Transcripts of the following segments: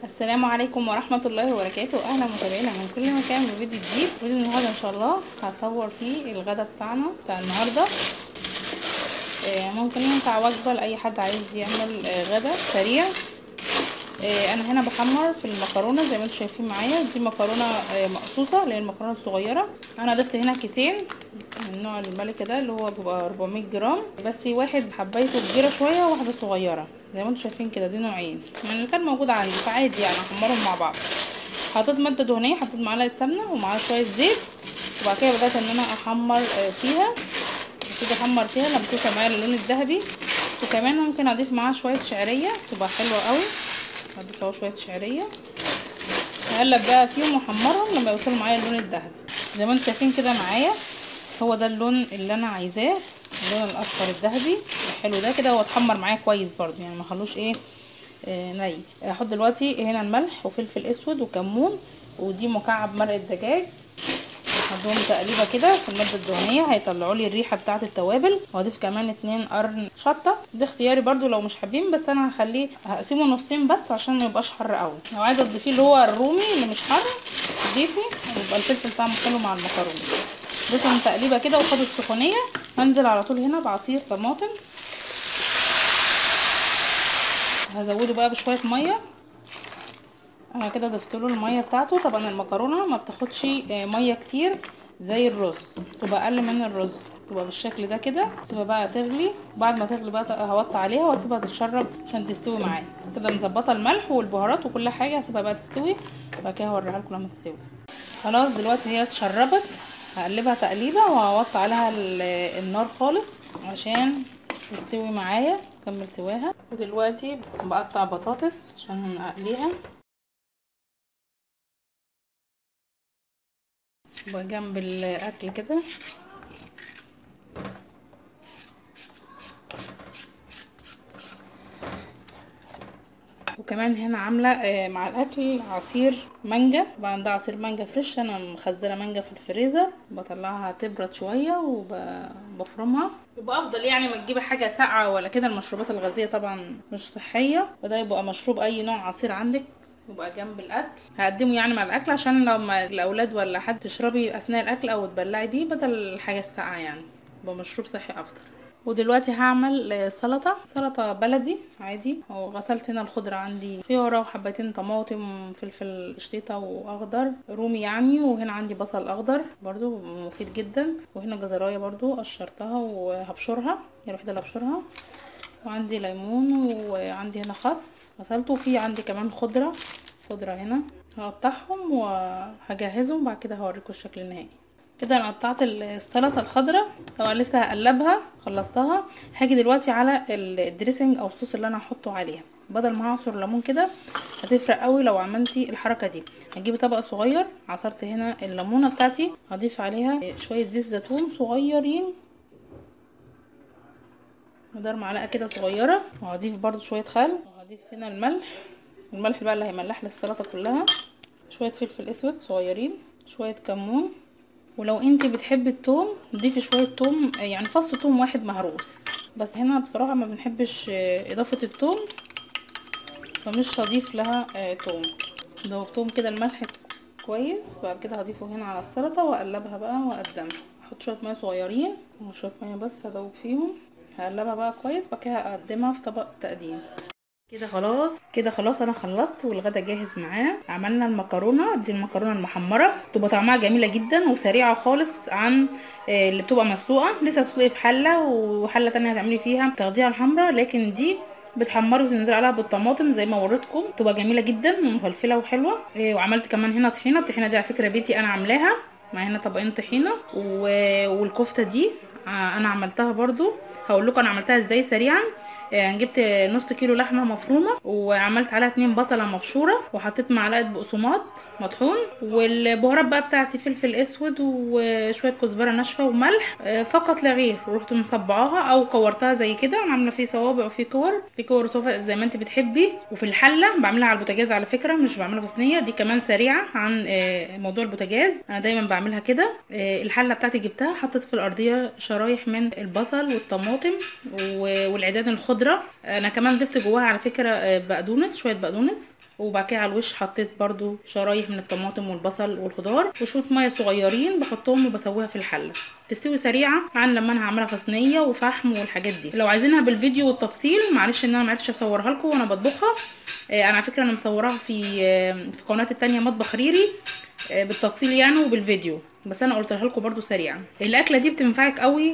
السلام عليكم ورحمة الله وبركاته. اهلا متابعينا من كل مكان بفيديو جديد. فيديو النهارده ان شاء الله هصور فيه الغدا بتاعنا بتاع النهارده. ممكن ينفع وجبة لاي حد عايز يعمل غدا سريع. انا هنا بحمر في المكرونة زي ما انتم شايفين معايا. دي مكرونة مقصوصة اللي هي المكرونة الصغيرة. انا ضفت هنا كيسين من النوع الملكة ده اللي هو بيبقى 400 جرام، بس واحد حبايته كبيرة شوية وواحدة صغيرة زي ما انتم شايفين كده. دي نوعين يعني اللي كان موجود عندي، فعادي يعني احمرهم مع بعض. حطيت مادة دهنية، حطيت معلقة سمنة ومعاها شوية زيت، وبعد كده بدأت ان انا احمر فيها. ابتدي احمر فيها لما توصل معايا للون الذهبي. وكمان ممكن اضيف معاها شوية شعرية تبقى حلوة قوي. هضيف اهو شوية شعرية، هقلب بقى فيهم واحمرهم لما يوصلوا معايا اللون الذهبي زي ما انتم شايفين كده معايا. هو ده اللون اللي انا عايزاه، اللون الاصفر الذهبي الحلو ده كده. هو اتحمر معايا كويس برضو يعني ما خلوش ني. هحط دلوقتي هنا الملح وفلفل اسود وكمون، ودي مكعب مرقه دجاج. هدوم تقليبه كده في الماده الدهنيه هيطلعوا لي الريحه بتاعه التوابل. واضيف كمان 2 قرن شطه، ده اختياري برضو لو مش حابين، بس انا هقسمه نصين بس عشان ما يبقاش حر قوي. لو عايزه تضيفيه اللي هو الرومي اللي مش حر ضيفي، يبقى الفلفل طعمه حلو مع المكرونه. ضيفهم تقليبه كده وخدوا السخونيه. هنزل على طول هنا بعصير طماطم، هزوده بقى بشويه ميه. انا كده ضفت له الميه بتاعته. طبعا المكرونه ما بتاخدش ميه كتير زي الرز، تبقى اقل من الرز، تبقى بالشكل ده كده. اسيبها بقى تغلي، بعد ما تغلي بقى هوطي عليها واسيبها تتشرب عشان تستوي معايا. كده مظبطه الملح والبهارات وكل حاجه، هسيبها بقى تستوي وبعد كده هوريها لكم لما تستوي. خلاص دلوقتي هي اتشربت، هقلبها تقليبه وهوطي عليها النار خالص عشان تستوي معايا تكمل سواها. ودلوقتي بقطع بطاطس عشان اقليها بجنب الاكل كده. وكمان هنا عامله مع الاكل عصير مانجا. طبعا ده عصير مانجا فريش، انا مخزنه مانجا في الفريزر، بطلعها تبرد شويه وبفرمها. يبقى افضل يعني ما تجيبي حاجه ساقعه ولا كده. المشروبات الغازيه طبعا مش صحيه، وده يبقى مشروب اي نوع عصير عندك يبقى جنب الاكل. هقدمه يعني مع الاكل عشان لو ما الاولاد ولا حد تشربي اثناء الاكل او تبلعي بيه بدل الحاجه الساقعه، يعني يبقى مشروب صحي افضل. ودلوقتي هعمل سلطة بلدي عادي. وغسلت هنا الخضرة، عندي خيارة وحبتين طماطم فلفل شطيطة واخضر رومي يعني. وهنا عندي بصل اخضر برضو مفيد جدا، وهنا جزراية برضو قشرتها وهبشرها، هي الوحيدة اللي هبشرها. وعندي ليمون، وعندي هنا خس غسلته. وفي عندي كمان خضرة هنا هقطعهم وهجهزهم، بعد كده هوريكم الشكل النهائي. كده انا قطعت السلطه الخضراء، طبعا لسه هقلبها خلصتها. هاجي دلوقتي على الدريسنج او الصوص اللي انا هحطه عليها. بدل ما هعصر ليمون كده هتفرق قوي لو عملتي الحركه دي. هجيبي طبق صغير، عصرت هنا الليمونه بتاعتي، هضيف عليها شويه زيت زيتون صغيرين، مقدار معلقه كده صغيره. وهضيف برضو شويه خل، وهضيف هنا الملح بقى اللي هيملح لي السلطه كلها. شويه فلفل اسود صغيرين، شويه كمون. ولو انتي بتحبي التوم ضيفي شويه توم، يعني فص توم واحد مهروس. بس هنا بصراحه ما بنحبش اضافه التوم، فمش هضيف لها توم. دوبتهم كده الملح كويس. بعد كده هضيفه هنا على السلطه واقلبها بقى واقدمها. احط شويه ميه صغيرين وشويه ميه بس هدوب فيهم. هقلبها بقى كويس، بعد كده هقدمها في طبق تقديم. كده خلاص انا خلصت والغدا جاهز معانا. عملنا المكرونه دي، المكرونه المحمره بتبقى طعمها جميله جدا وسريعه خالص عن اللي بتبقى مسلوقه. لسه هتسلقي في حله وحله تانية هتعملي فيها تغذيه الحمراء، لكن دي بتحمري وتنزلي عليها بالطماطم زي ما وريتكم، بتبقى جميله جدا ومفلفله وحلوه. وعملت كمان هنا طحينه. الطحينه دي على فكره بيتي انا عاملاها، مع هنا طبقين طحينه. والكفته دي انا عملتها برضو، هقول لكم انا عملتها ازاي سريعا. يعني جبت نص كيلو لحمه مفرومه وعملت عليها 2 بصله مبشوره، وحطيت معلقه بقسماط مطحون، والبهارات بقى بتاعتي فلفل اسود وشويه كزبره ناشفه وملح فقط لا غير. ورحت مصبعاها او كورتها زي كده، انا عامله فيه صوابع وفي كور صوفا زي ما انت بتحبي. وفي الحله بعملها على البوتاجاز على فكره، مش بعملها في صينيه. دي كمان سريعه عن موضوع البوتاجاز، انا دايما بعملها كده. الحله بتاعتي جبتها، حطيت في الارضيه شرايح من البصل والطماطم والعيدان الخضراء. انا كمان ضفت جواها على فكره بقدونس، شويه بقدونس، وبعد كده على الوش حطيت برضو شرايح من الطماطم والبصل والخضار وشويه ميه صغيرين بحطهم وبسويها في الحله، تستوي سريعه عن لما انا هعملها في صينيه وفحم والحاجات دي. لو عايزينها بالفيديو والتفصيل معلش ان انا معرفتش اصورها لكم وانا بطبخها. انا على فكره انا مصوراها في قناتي التانية مطبخ ريري بالتفصيل يعني وبالفيديو، بس انا قلتها لكم برده سريعا. الاكله دي بتنفعك قوي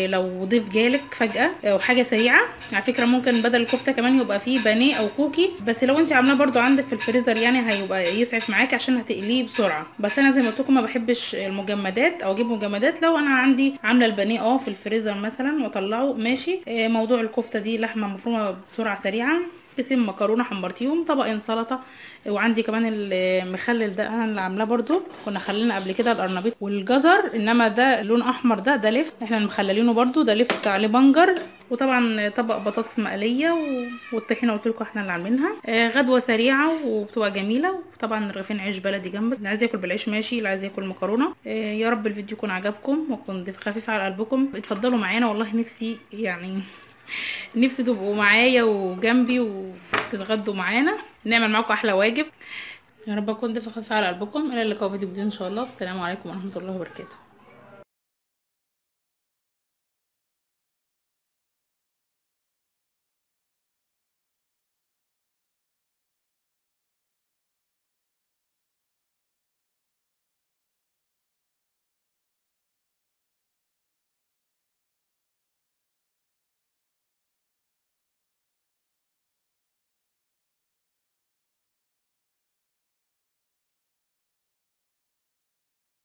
لو ضيف جالك فجاه او حاجه سريعه. على فكره ممكن بدل الكفته كمان يبقى فيه بانيه او كوكي، بس لو انت عاملاه برده عندك في الفريزر يعني هيبقى يسعف معاكي عشان هتقليه بسرعه. بس انا زي ما قلت لكم ما بحبش المجمدات او اجيب مجمدات. لو انا عندي عامله البانيه في الفريزر مثلا واطلعه ماشي. موضوع الكفته دي لحمه مفرومه بسرعه سريعه، كيسين مكرونه حمرتيهم، طبقين سلطه، وعندي كمان المخلل ده انا اللي عاملاه برده، كنا خلينا قبل كده القرنبيط والجزر، انما ده لون احمر ده لفت احنا مخللينه برده، ده لفت عليه بنجر، وطبعا طبق بطاطس مقليه والطحينه قلت لكم احنا اللي عاملينها. غدوه سريعه وبتبقى جميله، وطبعا رغيفين عيش بلدي جنبك، اللي عايز ياكل بالعيش ماشي، اللي عايز ياكل مكرونه. يا رب الفيديو يكون عجبكم ويكون خفيف على قلبكم. اتفضلوا معانا، والله نفسي يعني نفسي تبقوا معايا وجنبي وتتغدوا معانا، نعمل معاكم احلى واجب. يا رب اكون ضيفه خفيفه على قلبكم. الى اللقاء في فيديو جديد ان شاء الله. السلام عليكم ورحمه الله وبركاته.